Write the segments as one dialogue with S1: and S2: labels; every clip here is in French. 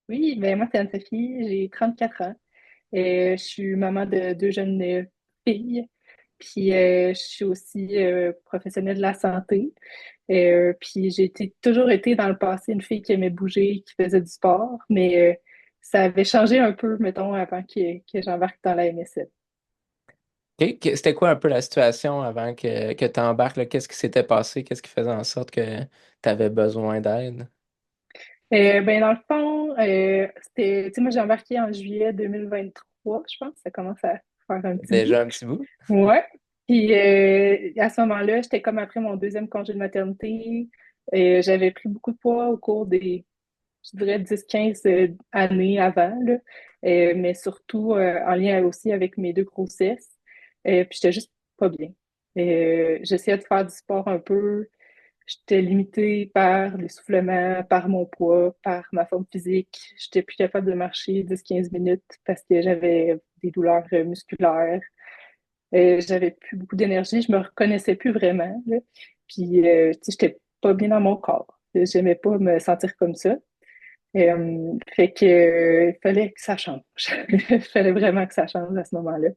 S1: Oui, ben moi, c'est Anne-Sophie, j'ai 34 ans. Je suis maman de deux jeunes filles. Puis je suis aussi professionnelle de la santé. Puis toujours été dans le passé une fille qui aimait bouger, qui faisait du sport, mais ça avait changé un peu, mettons, avant que j'embarque dans la MSL.
S2: OK. C'était quoi un peu la situation avant que tu embarques, là? Qu'est-ce qui s'était passé? Qu'est-ce qui faisait en sorte que tu avais besoin d'aide?
S1: Ben dans le fond, tu sais, moi j'ai embarqué en juillet 2023, je pense, ça commence à faire un petit bout.
S2: Déjà un petit bout?
S1: Ouais. Puis à ce moment-là, j'étais comme après mon deuxième congé de maternité. J'avais pris beaucoup de poids au cours des, je dirais, 10-15 années avant, là. Mais surtout en lien aussi avec mes deux grossesses. Puis j'étais juste pas bien. J'essayais de faire du sport un peu. J'étais limitée par l'essoufflement, par mon poids, par ma forme physique. J'étais plus capable de marcher 10-15 minutes parce que j'avais des douleurs musculaires. J'avais plus beaucoup d'énergie, je me reconnaissais plus vraiment, là. Puis, tu sais, j'étais pas bien dans mon corps. J'aimais pas me sentir comme ça. Fait que, il fallait que ça change. Il fallait vraiment que ça change à ce moment-là.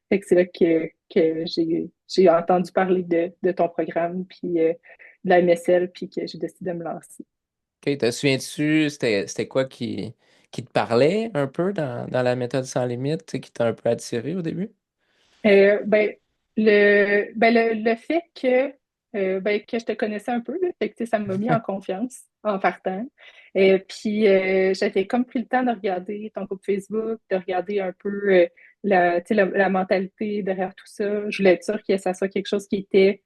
S1: Fait que c'est là que j'ai entendu parler de ton programme, puis de la MSL, puis que j'ai décidé de me lancer.
S2: OK. Te souviens-tu, c'était quoi qui te parlait un peu dans la méthode sans limite, tu sais, qui t'a un peu attiré au début?
S1: Ben, le fait que je te connaissais un peu, là, fait que, tu sais, ça m'a mis en confiance en partant. Puis j'avais comme pris le temps de regarder ton groupe Facebook, de regarder un peu tu sais, la mentalité derrière tout ça. Je voulais être sûre que ça soit quelque chose qui était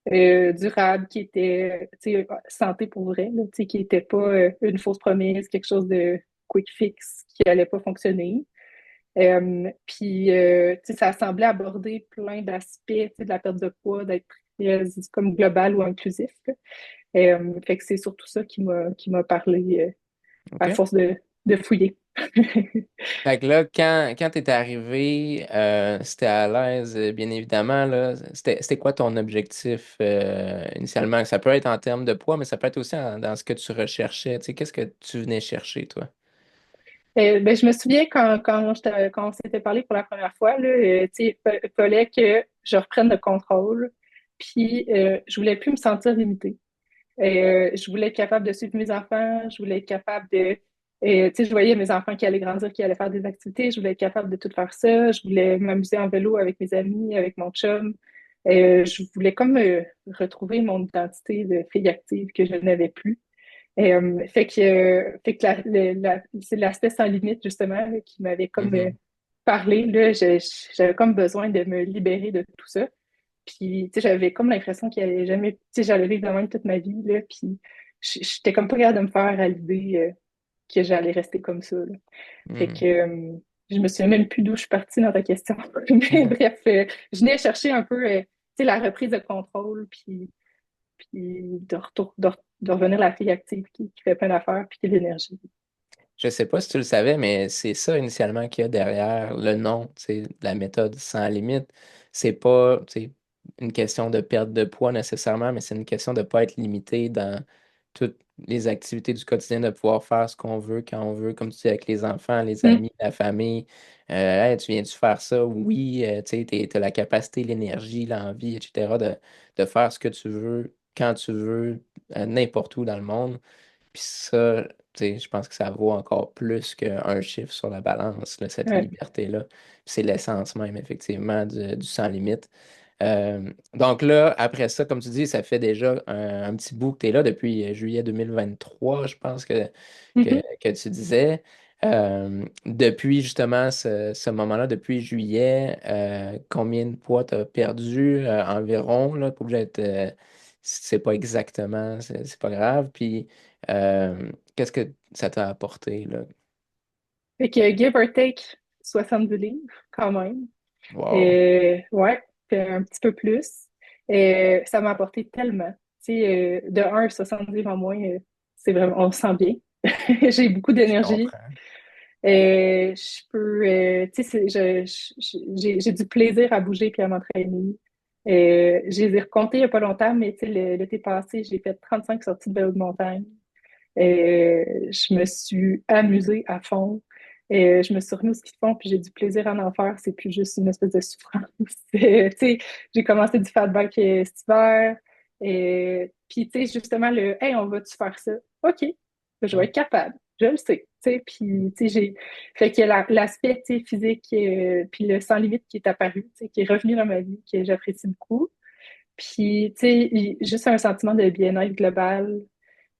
S1: durable, qui était tu sais, santé pour vrai, là, tu sais, qui n'était pas une fausse promesse, quelque chose de quick fix qui allait pas fonctionner. Puis, tu sais, ça semblait aborder plein d'aspects, tu sais, de la perte de poids, d'être très, comme global ou inclusif, là. Fait que c'est surtout ça qui m'a parlé à
S2: OK.
S1: force de fouiller.
S2: Fait que là, quand tu étais arrivé, c'était à l'aise, bien évidemment, là. C'était quoi ton objectif initialement? Ça peut être en termes de poids, mais ça peut être aussi dans ce que tu recherchais. Tu sais, qu'est-ce que tu venais chercher, toi?
S1: Ben, je me souviens quand on s'était parlé pour la première fois, là, tu sais, il fallait que je reprenne le contrôle, puis je voulais plus me sentir limitée. Je voulais être capable de suivre mes enfants, je voulais être capable de... tu sais, je voyais mes enfants qui allaient grandir, qui allaient faire des activités, je voulais être capable de tout faire ça, je voulais m'amuser en vélo avec mes amis, avec mon chum. Je voulais comme retrouver mon identité de fille active que je n'avais plus. Fait que c'est l'aspect sans limite, justement, là, qui m'avait comme
S2: Mhm.
S1: parlé. Là, j'avais comme besoin de me libérer de tout ça. Puis, tu sais, j'avais comme l'impression qu'il allait jamais, tu sais, j'allais vivre de même toute ma vie, là. Puis, j'étais comme pas capable de me faire à l'idée que j'allais rester comme ça, là. Fait
S2: Mhm.
S1: que, je me souviens même plus d'où je suis partie dans ta question. Mais bref, je venais chercher un peu, tu sais, la reprise de contrôle, puis de revenir la fille active qui fait plein d'affaires, puis qui a de l'énergie.
S2: Je sais pas si tu le savais, mais c'est ça initialement qu'il y a derrière le nom, tu sais, de la méthode sans limite. C'est pas, tu sais, une question de perte de poids nécessairement, mais c'est une question de pas être limité dans toutes les activités du quotidien, de pouvoir faire ce qu'on veut, quand on veut, comme tu dis, avec les enfants, les
S1: Mm.
S2: amis, la famille. Hey, tu viens-tu faire ça? Oui, tu sais, t'as la capacité, l'énergie, l'envie, etc., de faire ce que tu veux, quand tu veux, n'importe où dans le monde. Puis ça, tu sais, je pense que ça vaut encore plus qu'un chiffre sur la balance, là, cette
S1: Ouais.
S2: liberté-là. C'est l'essence même, effectivement, du sans limite. Donc là, après ça, comme tu dis, ça fait déjà un petit bout que tu es là depuis juillet 2023, je pense
S1: Mhm.
S2: que tu disais. Depuis justement ce moment-là, depuis juillet, combien de poids tu as perdu environ, là, pas obligé d'être, c'est pas exactement, c'est pas grave. Puis qu'est-ce que ça t'a apporté, là?
S1: Fait que give or take 70 livres, quand même.
S2: Wow.
S1: Ouais, fait un petit peu plus. Ça m'a apporté tellement. Tu sais, de 70 livres en moins, c'est vraiment, on se sent bien. J'ai beaucoup
S2: Je
S1: d'énergie.
S2: comprends.
S1: Je peux, tu sais, j'ai du plaisir à bouger puis à m'entraîner. Je les ai recomptés il n'y a pas longtemps, mais tu sais, l'été passé, j'ai fait 35 sorties de vélo de montagne. Je me suis amusée à fond. Je me suis remis au ski de fond, puis j'ai du plaisir à en faire. C'est plus juste une espèce de souffrance. Tu sais, j'ai commencé du fat bike cet hiver. Puis, tu sais, justement, Hey, on va-tu faire ça? OK, je vais
S2: Mm.
S1: être capable. Je le sais. Tu sais, puis, tu sais, Fait que l'aspect, tu sais, physique, puis le sans limite qui est apparu, tu sais, qui est revenu dans ma vie, que j'apprécie beaucoup. Puis, tu sais, juste un sentiment de bien-être global.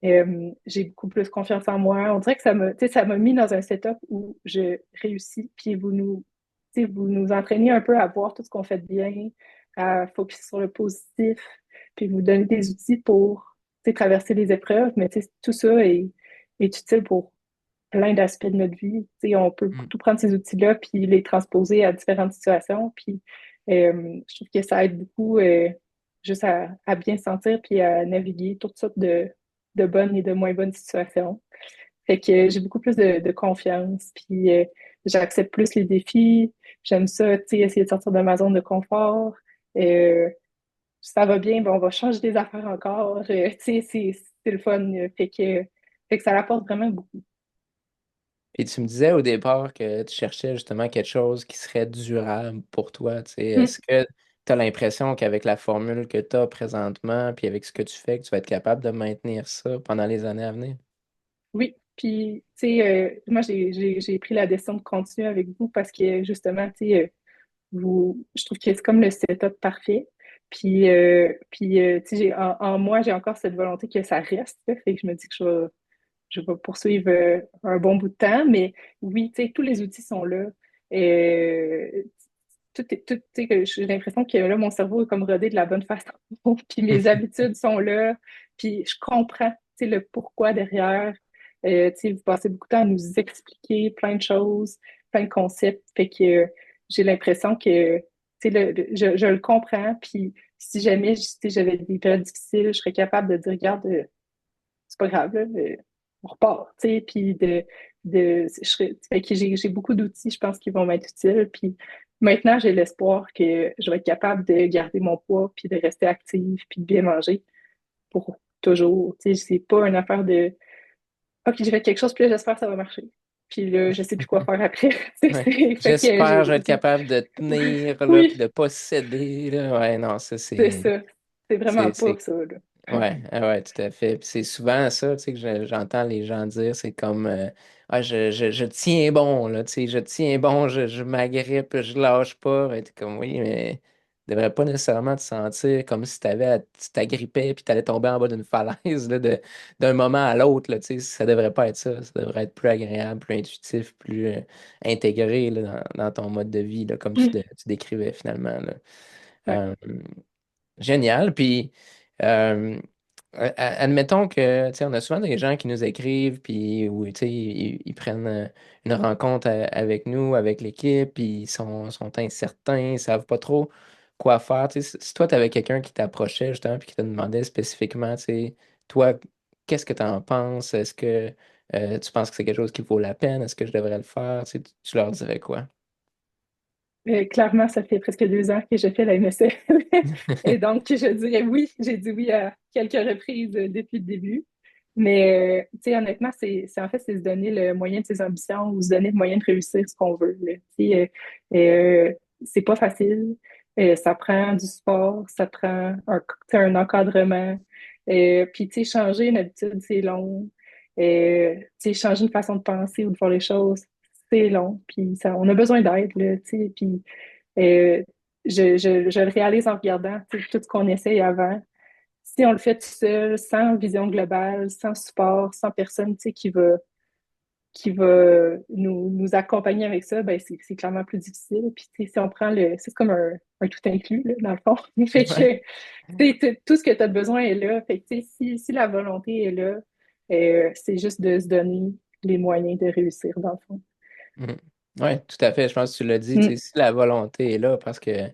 S1: J'ai beaucoup plus confiance en moi. On dirait que tu sais, ça m'a mis dans un setup où je réussis. Puis tu sais, vous nous entraînez un peu à voir tout ce qu'on fait de bien, à focus sur le positif, puis vous donnez des outils pour, tu sais, traverser les épreuves. Mais tu sais, tout ça est utile pour plein d'aspects de notre vie. Tu sais, on peut
S2: Mm.
S1: tout prendre ces outils-là puis les transposer à différentes situations. Puis je trouve que ça aide beaucoup juste à bien se sentir puis à naviguer toutes sortes de bonnes et de moins bonnes situations. Fait que j'ai beaucoup plus de confiance, puis j'accepte plus les défis. J'aime ça, tu sais, essayer de sortir de ma zone de confort. Euh, Ça va bien, ben on va changer des affaires encore. Tu sais, c'est le fun. Fait que ça rapporte vraiment beaucoup.
S2: Puis tu me disais au départ que tu cherchais justement quelque chose qui serait durable pour toi, tu sais.
S1: Mm.
S2: Est-ce que tu as l'impression qu'avec la formule que tu as présentement, puis avec ce que tu fais, que tu vas être capable de maintenir ça pendant les années à venir?
S1: Oui, puis, tu sais, moi, j'ai pris la décision de continuer avec vous parce que, justement, tu sais, je trouve que c'est comme le setup parfait. Puis tu sais, en moi, j'ai encore cette volonté que ça reste. Là. Fait que je me dis que je vais poursuivre un bon bout de temps. Mais oui, tu sais, tous les outils sont là. Euh, tu sais, que j'ai l'impression que là, mon cerveau est comme rodé de la bonne façon. Puis mes habitudes sont là. Puis je comprends, tu sais, le pourquoi derrière. Tu sais, vous passez beaucoup de temps à nous expliquer plein de choses, plein de concepts. Fait que j'ai l'impression que, tu sais, je le comprends. Puis si jamais, tu sais, j'avais des périodes difficiles, je serais capable de dire, regarde, c'est pas grave, là, on repart, tu sais, puis fait que j'ai beaucoup d'outils, je pense, qui vont m'être utiles, puis maintenant, j'ai l'espoir que je vais être capable de garder mon poids, puis de rester active, puis de bien manger pour toujours, tu sais, c'est pas une affaire de, OK, j'ai fait quelque chose, puis là, j'espère que ça va marcher, puis là, je sais plus quoi faire après,
S2: Ouais.
S1: fait que
S2: J'espère que je vais être capable de tenir, là, puis
S1: oui,
S2: de pas céder, là. Ouais, non, ça,
S1: c'est ça, c'est vraiment pas
S2: c'est
S1: ça, là.
S2: ouais, ah ouais, tout à fait. Puis c'est souvent ça, tu sais, que j'entends les gens dire, c'est comme ah, je tiens bon, là, tu sais, je tiens bon, je m'agrippe, je lâche pas. Ben, t'es comme oui, mais tu devrais pas nécessairement te sentir comme si tu t'agrippais puis t'allais tomber en bas d'une falaise là, d'un moment à l'autre, là, tu sais, ça devrait pas être ça. Ça devrait être plus agréable, plus intuitif, plus intégré là, dans ton mode de vie, là, comme tu décrivais finalement, là.
S1: Ouais.
S2: Euh, Génial. Puis, euh, admettons que, tu sais, on a souvent des gens qui nous écrivent, puis, ou, tu sais, ils prennent une rencontre avec nous, avec l'équipe, puis sont incertains, ils savent pas trop quoi faire. Tu sais, si toi, tu avais quelqu'un qui t'approchait, justement, puis qui te demandait spécifiquement, tu sais, toi, qu'est-ce que tu en penses? Est-ce que tu penses que c'est quelque chose qui vaut la peine? Est-ce que je devrais le faire? Tu sais, tu leur dirais quoi?
S1: Clairement, ça fait presque 2 ans que je fais la MSF. Et donc, je dirais oui. J'ai dit oui à quelques reprises depuis le début. Mais, tu sais, honnêtement, en fait, c'est se donner le moyen de ses ambitions ou se donner le moyen de réussir ce qu'on veut. Là. Tu sais, c'est pas facile. Ça prend du sport, ça prend un encadrement. Puis, tu sais, changer une habitude, c'est long. Tu sais, changer une façon de penser ou de voir les choses, c'est long. Puis, on a besoin d'aide, là, tu sais. Puis, euh, je le réalise en regardant tu sais, tout ce qu'on essaye avant. Si on le fait tout seul, sans vision globale, sans support, sans personne tu sais, qui va nous accompagner avec ça, ben c'est clairement plus difficile. Puis tu sais, si on prend c'est comme un tout inclus, là, dans le fond. Fait
S2: Ouais.
S1: que tout ce que tu as besoin est là. Fait que tu sais, si la volonté est là, c'est juste de se donner les moyens de réussir, dans le fond.
S2: Oui, tout à fait. Je pense que tu l'as dit, tu sais,
S1: Mm.
S2: si la volonté est là, parce que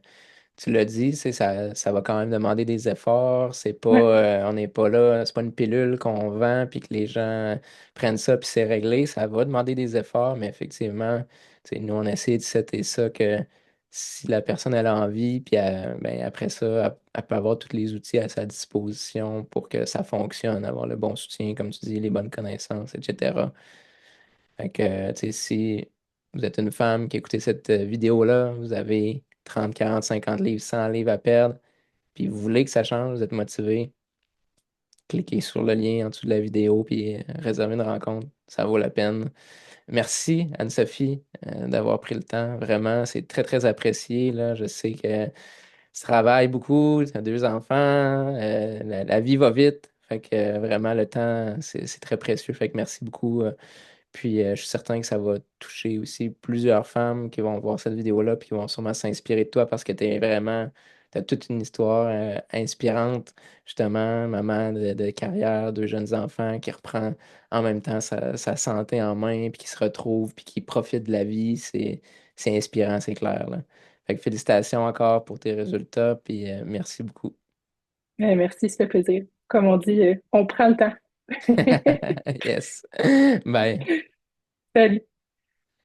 S2: tu l'as dit, c'est ça va quand même demander des efforts. C'est pas,
S1: Ouais.
S2: on n'est pas là, c'est pas une pilule qu'on vend puis que les gens prennent ça puis c'est réglé. Ça va demander des efforts, mais effectivement, tu sais, nous on essaie de setter ça que si la personne elle a envie, puis ben, après ça, elle peut avoir tous les outils à sa disposition pour que ça fonctionne, avoir le bon soutien, comme tu dis, les bonnes connaissances, etc. Fait que, tu sais, si vous êtes une femme qui écoutez cette vidéo-là, vous avez 30, 40, 50 livres, 100 livres à perdre, puis vous voulez que ça change, vous êtes motivé, cliquez sur le lien en dessous de la vidéo, puis réservez une rencontre. Ça vaut la peine. Merci, Anne-Sophie, d'avoir pris le temps. Vraiment, c'est très, très apprécié, là. Je sais que tu travailles beaucoup, tu as deux enfants, la vie va vite. Fait que vraiment, le temps, c'est très précieux. Fait que merci beaucoup. Puis je suis certain que ça va toucher aussi plusieurs femmes qui vont voir cette vidéo-là puis qui vont sûrement s'inspirer de toi parce que tu as toute une histoire inspirante, justement, maman de carrière, deux jeunes enfants qui reprend en même temps sa santé en main puis qui se retrouve puis qui profite de la vie. C'est inspirant, c'est clair, là. Fait que félicitations encore pour tes résultats puis merci beaucoup.
S1: Merci, ça fait plaisir. Comme on dit, on prend le temps.
S2: Yes. Bye.
S1: Salut.